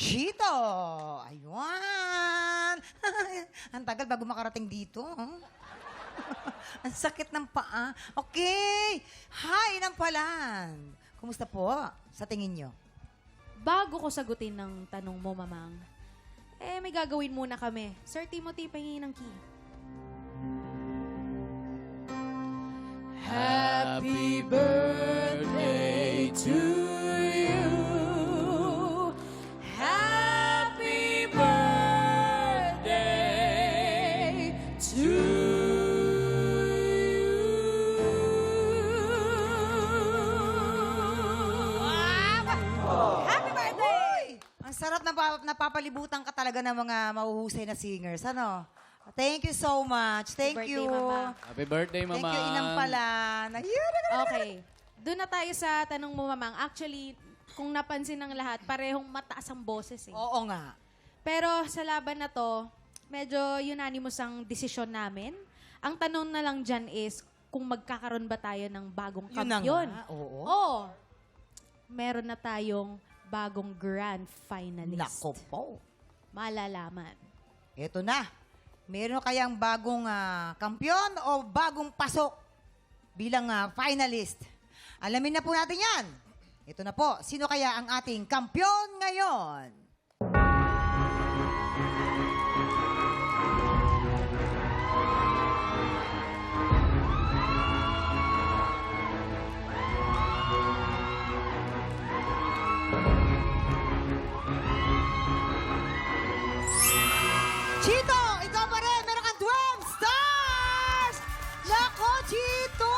Chito! Ayun! Ang tagal bago makarating dito. Ang sakit ng paa. Okay! Hi, Inang Palan! Kumusta po sa tingin nyo? Bago ko sagutin ng tanong mo, Mamang, may gagawin muna kami. Sir Timothy, pahingin ng key. Happy birthday to you. Happy birthday to Happy birthday! Ang sarap na napapalibutan ka talaga ng mga mahuhusay na singers. Ano? Thank you so much. Thank Happy you. birthday, Mama. Happy birthday, Mama. Thank you, Inang Palan. Ayun! Okay. Doon na tayo sa tanong mo, Mamang. Actually, kung napansin ng lahat, parehong mataas ang boses eh. Oo nga. Pero sa laban na to, medyo unanimous ang desisyon namin. Ang tanong na lang dyan is kung magkakaroon ba tayo ng bagong Yun na kampiyon. nga. Oo. Oo. Meron na tayong bagong grand finalist. Nako po. Malalaman. Eto na. Meron kayang bagong kampyon o bagong pasok bilang finalist? Alamin na po natin yan. Ito na po. Sino kaya ang ating kampyon ngayon? Chito! Ikaw pa rin! Meron kang 12 stars! Nako, Chito!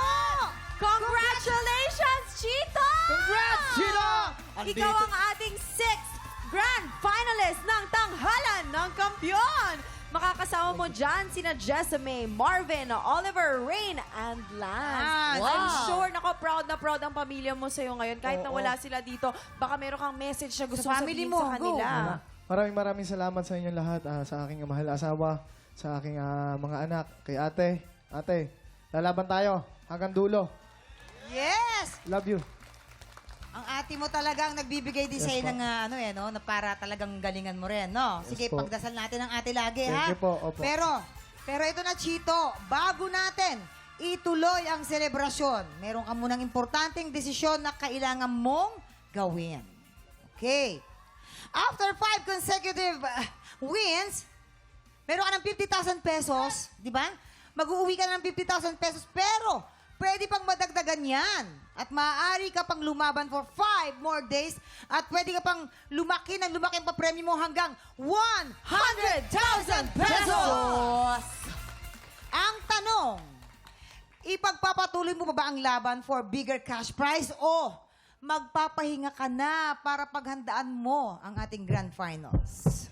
Congratulations, Chito! Congrats, Chito! Ikaw ang ating 6th grand finalist ng Tanghalan ng Kampiyon. Makakasama mo dyan sina Jessame, Marvin, Oliver, Rain, and Lance. Wow. I'm sure, proud na proud ang pamilya mo sa'yo ngayon. Kahit na Oo. wala sila dito, baka meron kang message na gusto Sa mong family sabihin mo, sa kanila. Maraming salamat sa inyong lahat, sa aking mahal na asawa, sa aking mga anak, kay ate. Ate, lalaban tayo hanggang dulo. Yes! Love you. Ang ate mo talagang nagbibigay din Yes, sa'yo po. ng na para talagang galingan mo rin, no? Sige, po. pagdasal natin ang ate lagi, Thank ha? you po, opo. Pero ito na, Chito, bago natin ituloy ang selebrasyon, meron ka munang importanteng desisyon na kailangan mong gawin. Okay. After 5 consecutive wins, meron ka ng 50,000 pesos, di ba? Mag-uuwi ka na ng 50,000 pesos, pero pwede pang madagdagan yan. At maaari ka pang lumaban for 5 more days at pwede ka pang lumaki ng lumaki ang papremyo mo hanggang 100,000 pesos! Ang tanong, ipagpapatuloy mo ba ang laban for bigger cash prize o magpapahinga ka na para paghandaan mo ang ating grand finals?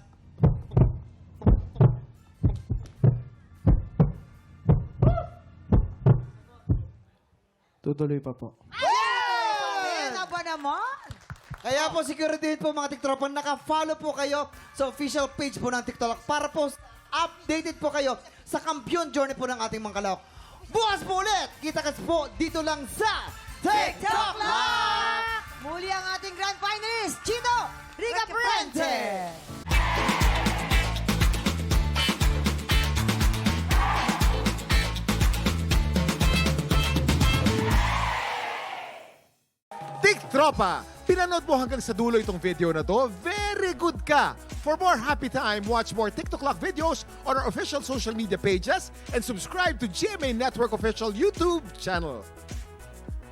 Tutuloy pa po. Ano ba naman? Kaya po, security po mga TikTok, naka-follow po kayo sa official page po ng TikTok para po updated po kayo sa kampiyon journey po ng ating mga kalawak. Bukas po ulit! Kita-kits po dito lang sa TikTok Lock! Muli ang ating grand finalist, Chito Rica Prente! Tiktropa! Pinanood mo hanggang sa dulo itong video na to? Very good ka! For more happy time, watch more TikTok Lock videos on our official social media pages and subscribe to GMA Network official YouTube channel.